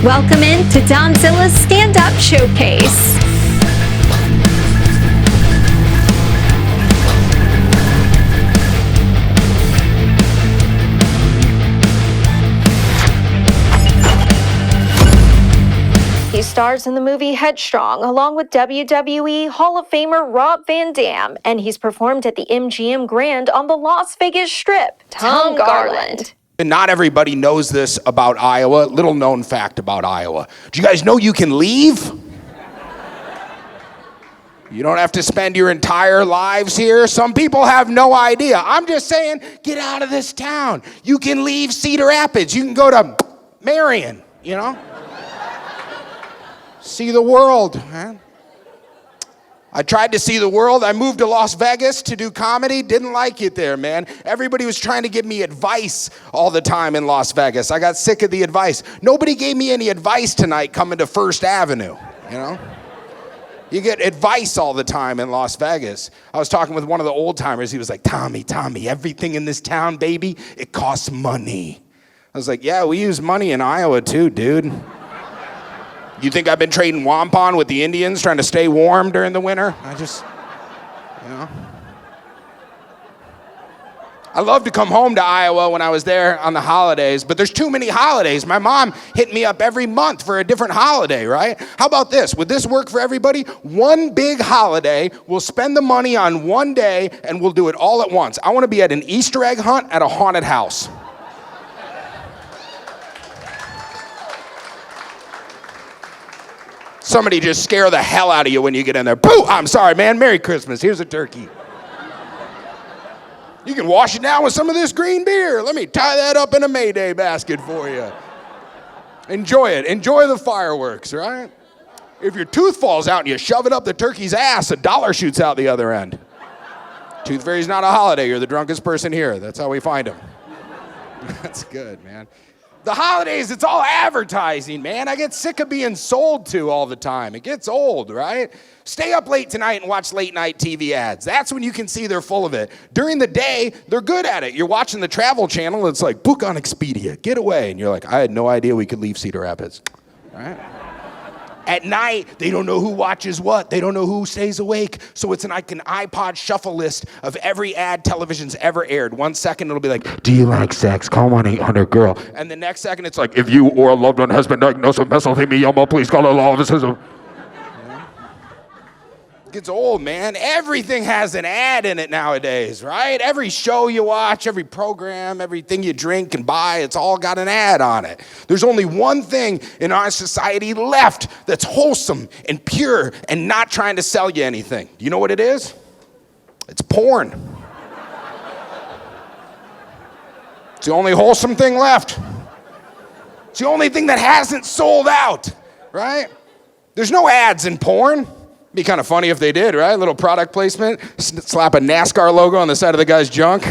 Welcome in to Donzilla's Stand-Up Showcase. He stars in the movie Headstrong along with WWE Hall of Famer Rob Van Dam, and he's performed at the MGM Grand on the Las Vegas Strip. Tom Garland. Not everybody knows this about Iowa. Little known fact about Iowa. Do you guys know you can leave? You don't have to spend your entire lives here. Some people have no idea. I'm just saying, get out of this town. You can leave Cedar Rapids. You can go to Marion, you know? See the world, man. I tried to see the world. I moved to Las Vegas to do comedy. Didn't like it there, man. Everybody was trying to give me advice all the time in Las Vegas. I got sick of the advice. Nobody gave me any advice tonight coming to First Avenue, you know? You get advice all the time in Las Vegas. I was talking with one of the old timers. He was like, Tommy, everything in this town, baby, it costs money. I was like, yeah, we use money in Iowa too, dude. You think I've been trading wampon with the Indians trying to stay warm during the winter? I love to come home to Iowa when I was there on the holidays, but there's too many holidays. My mom hit me up every month for a different holiday, right? How about this? Would this work for everybody? One big holiday, we'll spend the money on one day, and we'll do it all at once. I want to be at an Easter egg hunt at a haunted house. Somebody just scare the hell out of you when you get in there. Boo! I'm sorry, man. Merry Christmas. Here's a turkey. You can wash it down with some of this green beer. Let me tie that up in a Mayday basket for you. Enjoy it. Enjoy the fireworks, right? If your tooth falls out and you shove it up the turkey's ass, $1 shoots out the other end. Tooth Fairy's not a holiday. You're the drunkest person here. That's how we find them. That's good, man. The holidays, it's all advertising, man. I get sick of being sold to all the time. It gets old, right? Stay up late tonight and watch late night TV ads. That's when you can see they're full of it. During the day, they're good at it. You're watching the Travel Channel, it's like, book on Expedia, get away. And you're like, I had no idea we could leave Cedar Rapids, all right? At night, they don't know who watches what. They don't know who stays awake. So it's like an iPod shuffle list of every ad television's ever aired. 1 second, it'll be like, do you like sex? Call 1-800-GIRL. And the next second, it's like, if you or a loved one has been diagnosed with mesothelioma, please call the law offices. It gets old, man. Everything has an ad in it nowadays, right? Every show you watch, every program, everything you drink and buy, it's all got an ad on it. There's only one thing in our society left that's wholesome and pure and not trying to sell you anything. Do you know what it is? It's porn. It's the only wholesome thing left. It's the only thing that hasn't sold out, right? There's no ads in porn. Be kind of funny if they did, right? A little product placement. Slap a NASCAR logo on the side of the guy's junk.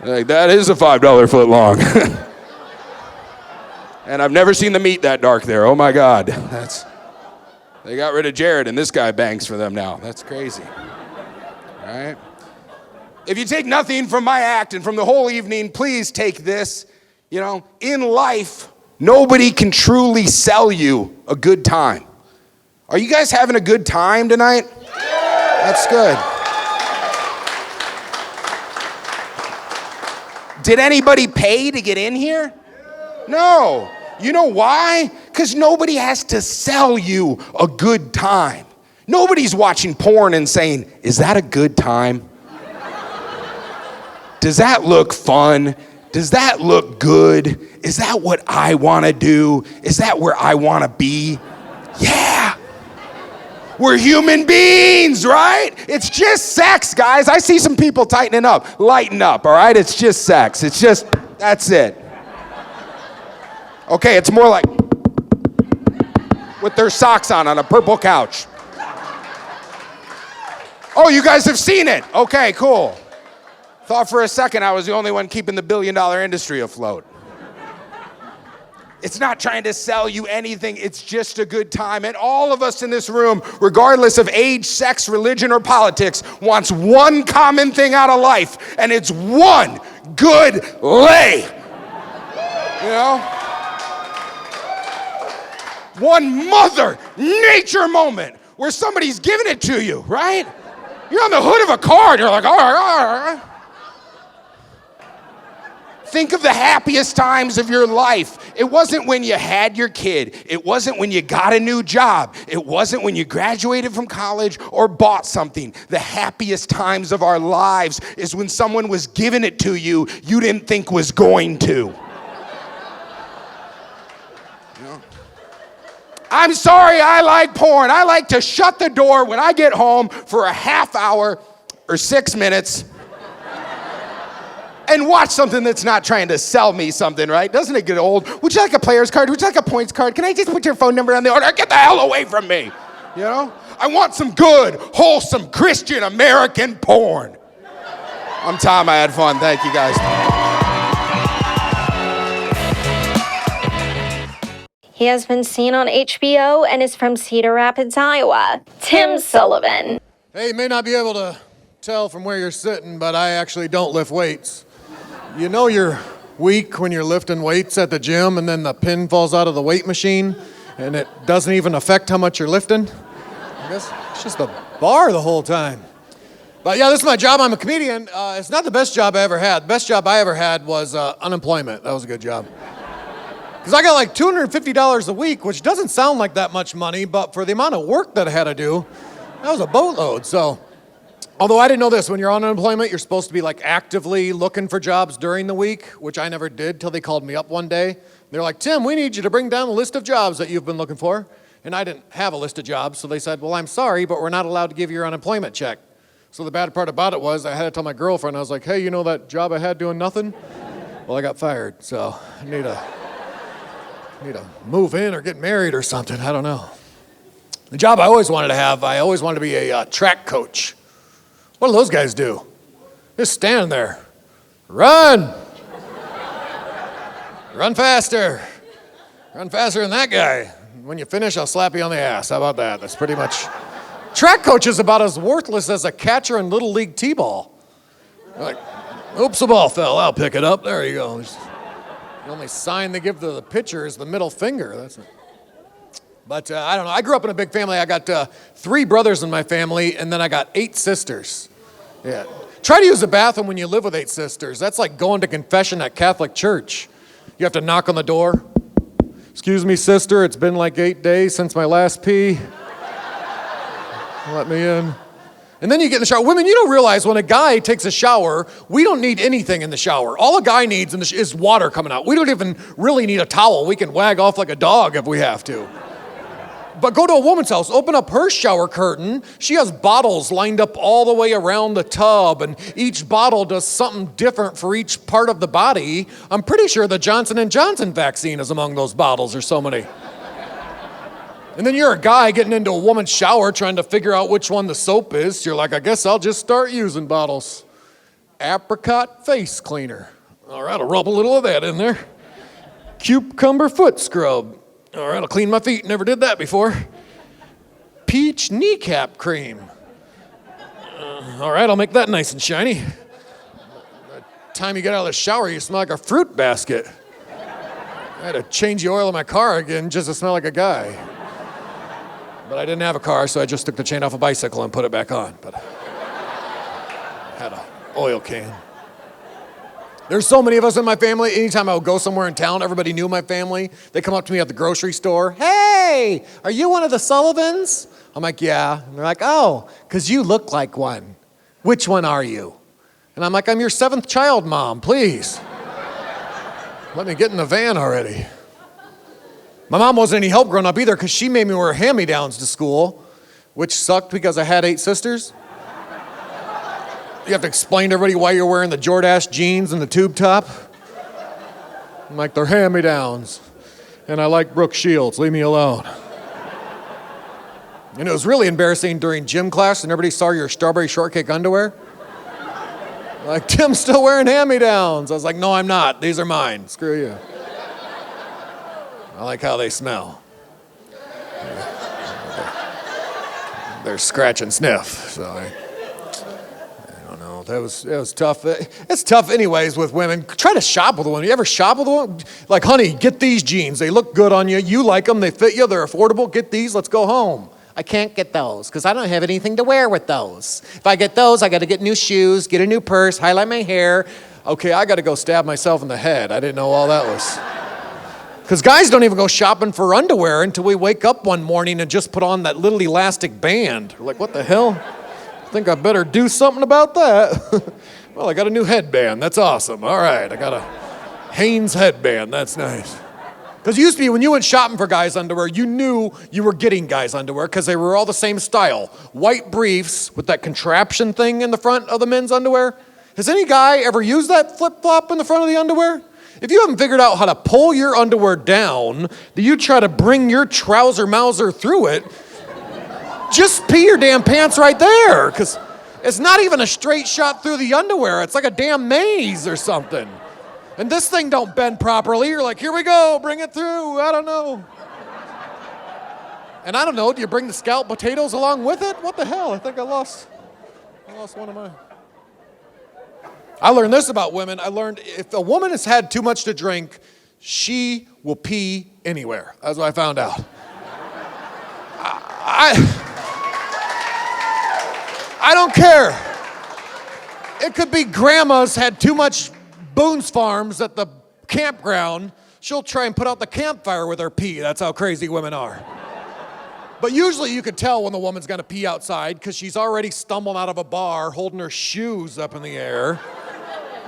Like, that is a $5 foot long. And I've never seen the meat that dark there. Oh my God. They got rid of Jared and this guy bangs for them now. That's crazy. All right? If you take nothing from my act and from the whole evening, please take this. You know, in life, nobody can truly sell you a good time. Are you guys having a good time tonight? That's good. Did anybody pay to get in here? No. You know why? Because nobody has to sell you a good time. Nobody's watching porn and saying, is that a good time? Does that look fun? Does that look good? Is that what I want to do? Is that where I want to be? Yeah. We're human beings, right? It's just sex, guys. I see some people tightening up. Lighten up, all right? It's just sex. It's just, that's it. Okay, it's more like with their socks on a purple couch. Oh, you guys have seen it. Okay, cool. Thought for a second I was the only one keeping the billion-dollar industry afloat. It's not trying to sell you anything. It's just a good time. And all of us in this room, regardless of age, sex, religion, or politics, wants one common thing out of life, and it's one good lay. You know? one mother nature moment where somebody's giving it to you, right? You're on the hood of a car and you're like, all right. Think of the happiest times of your life. It wasn't when you had your kid. It wasn't when you got a new job. It wasn't when you graduated from college or bought something. The happiest times of our lives is when someone was giving it to you didn't think was going to. I'm sorry, I like porn. I like to shut the door when I get home for a half hour or 6 minutes and watch something that's not trying to sell me something, right? Doesn't it get old? Would you like a player's card? Would you like a points card? Can I just put your phone number on the order? Get the hell away from me, you know? I want some good, wholesome, Christian American porn. I'm Tom, I had fun. Thank you, guys. He has been seen on HBO and is from Cedar Rapids, Iowa. Tim Sullivan. Hey, you may not be able to tell from where you're sitting, but I actually don't lift weights. You know you're weak when you're lifting weights at the gym and then the pin falls out of the weight machine and it doesn't even affect how much you're lifting? I guess it's just the bar the whole time. But yeah, this is my job. I'm a comedian. It's not the best job I ever had. The best job I ever had was unemployment. That was a good job. Because I got like $250 a week, which doesn't sound like that much money, but for the amount of work that I had to do, that was a boatload. So, although I didn't know this, when you're on unemployment, you're supposed to be like actively looking for jobs during the week, which I never did till they called me up one day. They're like, Tim, we need you to bring down the list of jobs that you've been looking for. And I didn't have a list of jobs, so they said, well, I'm sorry, but we're not allowed to give you your unemployment check. So the bad part about it was I had to tell my girlfriend, I was like, hey, you know that job I had doing nothing? Well, I got fired, so I need to move in or get married or something. I don't know. The job I always wanted to have, I always wanted to be a track coach. What do those guys do? Just stand there. Run! Run faster. Run faster than that guy. When you finish, I'll slap you on the ass. How about that? That's pretty much... Track coach is about as worthless as a catcher in Little League T-ball. Like, oops, the ball fell. I'll pick it up. There you go. The only sign they give to the pitcher is the middle finger. That's it. But I don't know. I grew up in a big family. I got 3 brothers in my family, and then I got 8 sisters. Yeah. Try to use the bathroom when you live with 8 sisters. That's like going to confession at Catholic church. You have to knock on the door. Excuse me, sister. It's been like 8 days since my last pee. Let me in. And then you get in the shower. Women, you don't realize when a guy takes a shower, we don't need anything in the shower. All a guy needs is water coming out. We don't even really need a towel. We can wag off like a dog if we have to. But go to a woman's house, open up her shower curtain. She has bottles lined up all the way around the tub, and each bottle does something different for each part of the body. I'm pretty sure the Johnson & Johnson vaccine is among those bottles. There's so many. And then you're a guy getting into a woman's shower trying to figure out which one the soap is. You're like, I guess I'll just start using bottles. Apricot face cleaner. All right, I'll rub a little of that in there. Cucumber foot scrub. All right, I'll clean my feet. Never did that before. Peach kneecap cream. All right, I'll make that nice and shiny. By the time you get out of the shower, you smell like a fruit basket. I had to change the oil in my car again just to smell like a guy. But I didn't have a car, so I just took the chain off a bicycle and put it back on. But I had an oil can. There's so many of us in my family. Anytime I would go somewhere in town, everybody knew my family. They come up to me at the grocery store. Hey, are you one of the Sullivans? I'm like, yeah. And they're like, oh, because you look like one. Which one are you? And I'm like, I'm your 7th child, Mom, please. Let me get in the van already. My mom wasn't any help growing up either because she made me wear hand-me-downs to school, which sucked because I had 8 sisters. You have to explain to everybody why you're wearing the Jordache jeans and the tube top. I'm like, they're hand-me-downs. And I like Brooke Shields. Leave me alone. And it was really embarrassing during gym class and everybody saw your strawberry shortcake underwear. Like, Tim's still wearing hand-me-downs. I was like, no, I'm not. These are mine. Screw you. I like how they smell. They're scratch and sniff, so I don't know. world. It was tough. It's tough anyways with women. Try to shop with a woman. You ever shop with a woman? Like, honey, get these jeans. They look good on you. You like them. They fit you. They're affordable. Get these. Let's go home. I can't get those because I don't have anything to wear with those. If I get those, I got to get new shoes, get a new purse, highlight my hair. Okay, I got to go stab myself in the head. I didn't know all that was. Because guys don't even go shopping for underwear until we wake up one morning and just put on that little elastic band. We're like, what the hell? I think I better do something about that. Well, I got a new headband. That's awesome. All right, I got a Hanes headband. That's nice. Because it used to be when you went shopping for guys' underwear, you knew you were getting guys' underwear because they were all the same style. White briefs with that contraption thing in the front of the men's underwear. Has any guy ever used that flip-flop in the front of the underwear? If you haven't figured out how to pull your underwear down, do you try to bring your trouser mouser through it, just pee your damn pants right there, because it's not even a straight shot through the underwear. It's like a damn maze or something. And this thing don't bend properly. You're like, here we go, bring it through. I don't know. And I don't know, do you bring the scalloped potatoes along with it? What the hell? I think I lost one of mine. I learned this about women. I learned if a woman has had too much to drink, she will pee anywhere. That's what I found out. I don't care. It could be grandma's had too much Boone's Farms at the campground. She'll try and put out the campfire with her pee. That's how crazy women are. But usually you could tell when the woman's gonna pee outside because she's already stumbling out of a bar holding her shoes up in the air.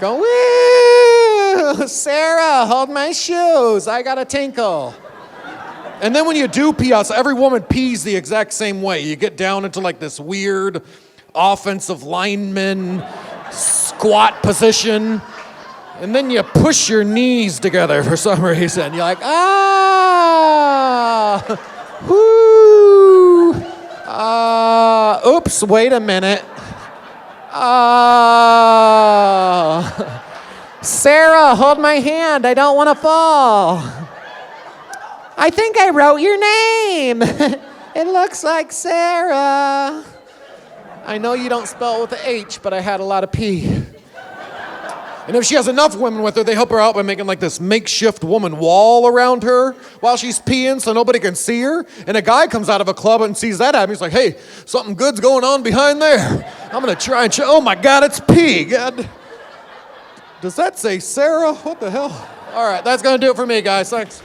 Going, woo, Sarah, hold my shoes. I got a tinkle. And then when you do pee outside, every woman pees the exact same way. You get down into like this weird offensive lineman squat position. And then you push your knees together for some reason. You're like, whoo, oops, wait a minute. Sarah, hold my hand. I don't want to fall. I think I wrote your name. It looks like Sarah. I know you don't spell it with an H, but I had a lot of P. And if she has enough women with her, they help her out by making like this makeshift woman wall around her while she's peeing so nobody can see her. And a guy comes out of a club and sees that happen. He's like, hey, something good's going on behind there. I'm going to try and oh my God, it's pee. God. Does that say Sarah? What the hell? All right, that's going to do it for me, guys. Thanks.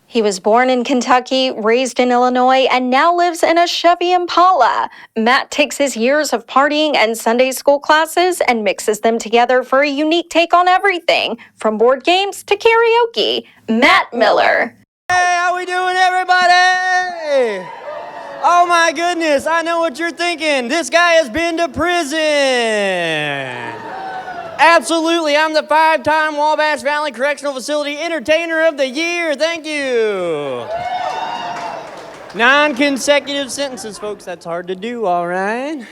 He was born in Kentucky, raised in Illinois, and now lives in a Chevy Impala. Matt takes his years of partying and Sunday school classes and mixes them together for a unique take on everything, from board games to karaoke. Matt Miller. Hey, how we doing, everybody? Oh my goodness, I know what you're thinking. This guy has been to prison. Absolutely, I'm the 5-time Wabash Valley Correctional Facility Entertainer of the Year. Thank you. 9 consecutive sentences, folks. That's hard to do, all right?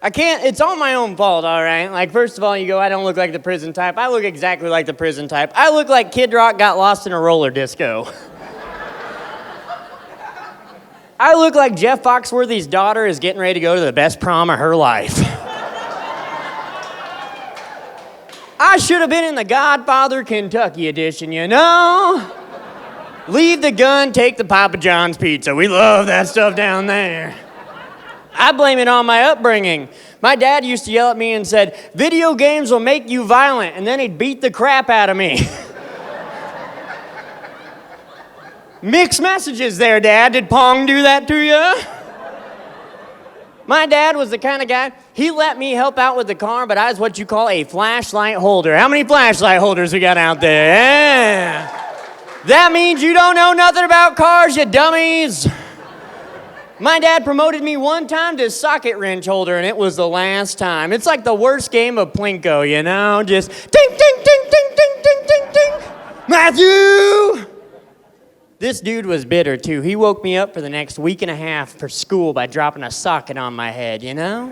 I can't, it's all my own fault, all right? Like, first of all, you go, I don't look like the prison type. I look exactly like the prison type. I look like Kid Rock got lost in a roller disco. I look like Jeff Foxworthy's daughter is getting ready to go to the best prom of her life. I should have been in the Godfather Kentucky edition, you know? Leave the gun, take the Papa John's pizza. We love that stuff down there. I blame it on my upbringing. My dad used to yell at me and said, video games will make you violent, and then he'd beat the crap out of me. Mixed messages there, Dad. Did Pong do that to you? My dad was the kind of guy, he let me help out with the car, but I was what you call a flashlight holder. How many flashlight holders we got out there? Yeah. That means you don't know nothing about cars, you dummies. My dad promoted me one time to socket wrench holder, and it was the last time. It's like the worst game of Plinko, you know? Just ding, ding, ding, ding, ding, ding, ding, ding. Matthew! This dude was bitter, too. He woke me up for the next week and a half for school by dropping a socket on my head, you know?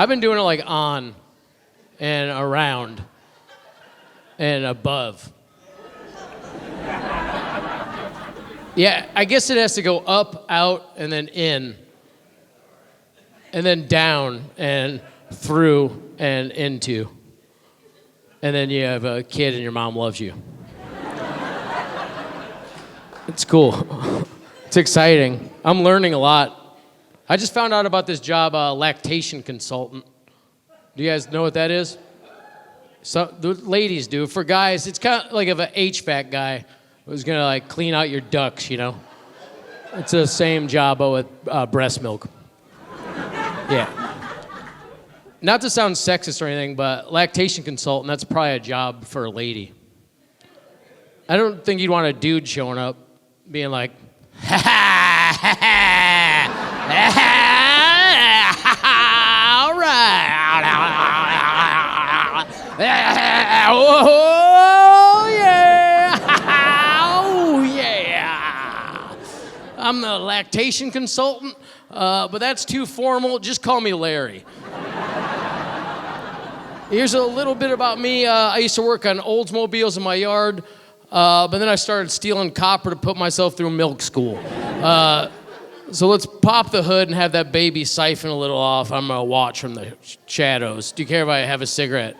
I've been doing it like on and around and above. Yeah, I guess it has to go up, out, and then in. And then down and through and into. And then you have a kid and your mom loves you. It's cool. It's exciting. I'm learning a lot. I just found out about this job, lactation consultant. Do you guys know what that is? So the ladies do. For guys, it's kind of like if an HVAC guy was gonna like clean out your ducts, you know? It's the same job but with breast milk. Yeah. Not to sound sexist or anything, but lactation consultant, that's probably a job for a lady. I don't think you'd want a dude showing up being like, ha ha, ha ha, ha ha, all right. Oh, yeah. Oh, yeah. I'm the lactation consultant, but that's too formal. Just call me Larry. Here's a little bit about me. I used to work on Oldsmobiles in my yard, but then I started stealing copper to put myself through milk school. So let's pop the hood and have that baby siphon a little off. I'm gonna watch from the shadows. Do you care if I have a cigarette?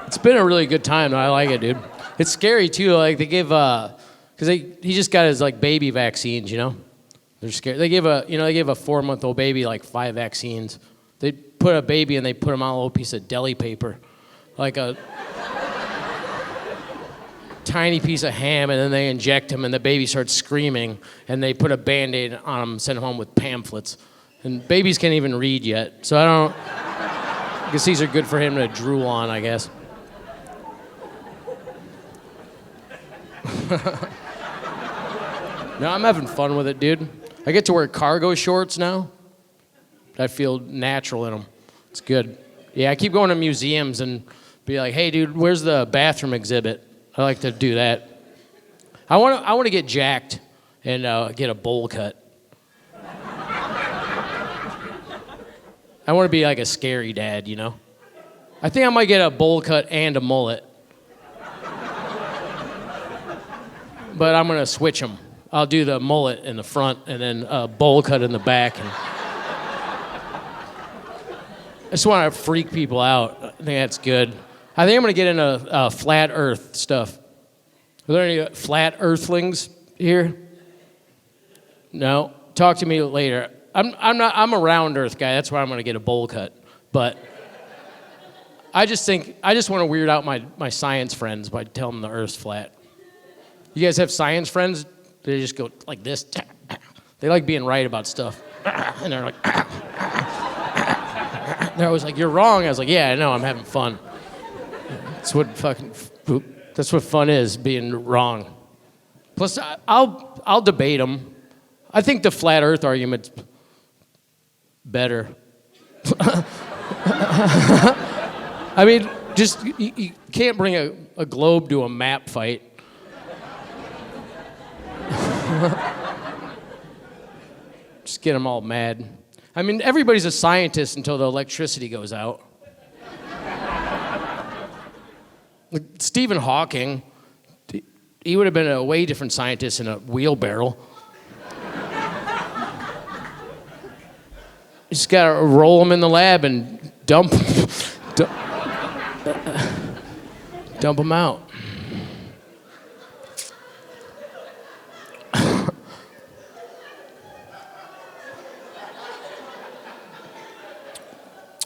It's been a really good time. I like it, dude. It's scary too. Like they give, cause he just got his like baby vaccines, you know. They're scared. They gave a 4-month-old baby like 5 vaccines. They put a baby and they put him on a little piece of deli paper, like a tiny piece of ham, and then they inject him and the baby starts screaming and they put a Band-Aid on him and send him home with pamphlets. And babies can't even read yet, so I guess these are good for him to drool on, I guess. No, I'm having fun with it, dude. I get to wear cargo shorts now. I feel natural in them. It's good. Yeah, I keep going to museums and be like, hey, dude, where's the bathroom exhibit? I like to do that. I want to get jacked and get a bowl cut. I want to be like a scary dad, you know? I think I might get a bowl cut and a mullet. But I'm going to switch them. I'll do the mullet in the front and then a bowl cut in the back. And I just want to freak people out. I think that's good. I think I'm going to get into flat earth stuff. Are there any flat earthlings here? No? Talk to me later. I'm a round earth guy. That's why I'm going to get a bowl cut. But I just want to weird out my science friends by telling them the earth's flat. You guys have science friends? They just go like this. They like being right about stuff. And they're like, they're always like, you're wrong. I was like, yeah, I know, I'm having fun. That's what fun is, being wrong. Plus, I'll debate them. I think the flat earth argument's better. I mean, just, you can't bring a globe to a map fight. Just get them all mad. I mean, everybody's a scientist until the electricity goes out. Like Stephen Hawking, he would have been a way different scientist in a wheelbarrow. You just gotta roll them in the lab and dump them out.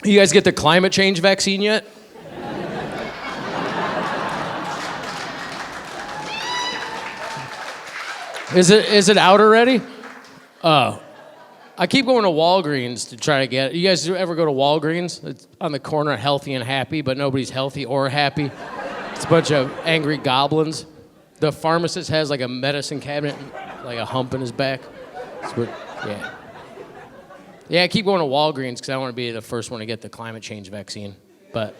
You guys get the climate change vaccine yet? Is it out already? Oh. I keep going to Walgreens to try to get it. You guys ever go to Walgreens? It's on the corner of Healthy and Happy, but nobody's healthy or happy. It's a bunch of angry goblins. The pharmacist has like a medicine cabinet, like a hump in his back. Yeah. Yeah, I keep going to Walgreens because I want to be the first one to get the climate change vaccine. But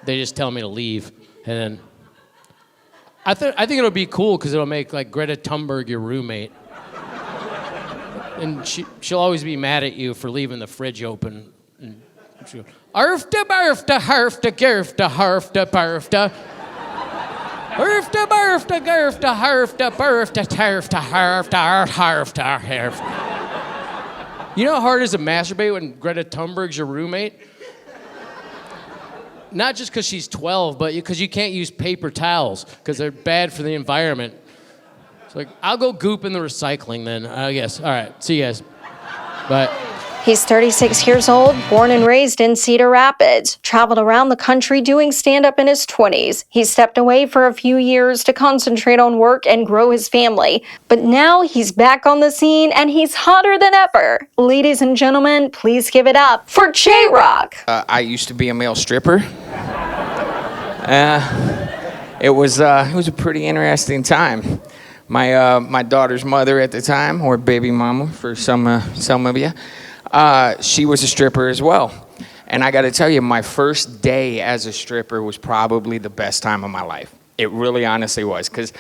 they just tell me to leave. And then I think it'll be cool because it'll make like Greta Thunberg your roommate, and she'll always be mad at you for leaving the fridge open. And she'll go, "Arfta barfta harfta garfta harfta barfta, arfta barfta garfta harfta barfta tarfta harfta harfta harfta." You know how hard it is to masturbate when Greta Thunberg's your roommate? Not just because she's 12, but because you can't use paper towels because they're bad for the environment. It's like, I'll go goop in the recycling then, I guess. All right, see you guys. Bye. He's 36 years old, born and raised in Cedar Rapids, traveled around the country doing stand-up in his 20s. He stepped away for a few years to concentrate on work and grow his family. But now he's back on the scene and he's hotter than ever. Ladies and gentlemen, please give it up for Jrock. I used to be a male stripper. It was a pretty interesting time. My daughter's mother at the time, or baby mama for some of you, she was a stripper as well. And I got to tell you, my first day as a stripper was probably the best time of my life. It really honestly was, because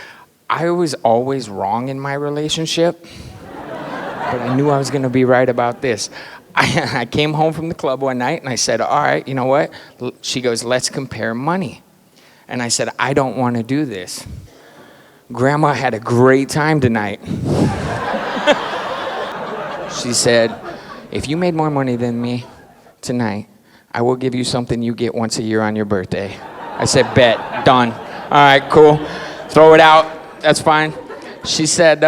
I was always wrong in my relationship, but I knew I was going to be right about this. I came home from the club one night and I said, all right, you know what? She goes, let's compare money. And I said, I don't want to do this. Grandma had a great time tonight. She said, if you made more money than me tonight, I will give you something you get once a year on your birthday. I said, bet, done. All right, cool. Throw it out. That's fine. She said,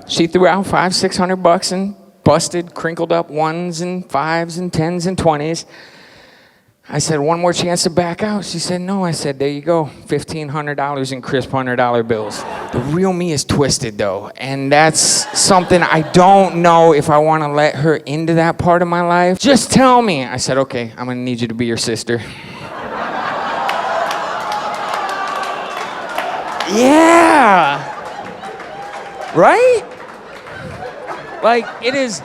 she threw out $500-600 and busted, crinkled up 1s and 5s and 10s and 20s. I said, one more chance to back out. She said, no. I said, there you go, $1,500 in crisp $100 bills. The real me is twisted, though, and that's something I don't know if I want to let her into that part of my life. Just tell me. I said, okay, I'm going to need you to be your sister. Yeah. Right? Like, it is...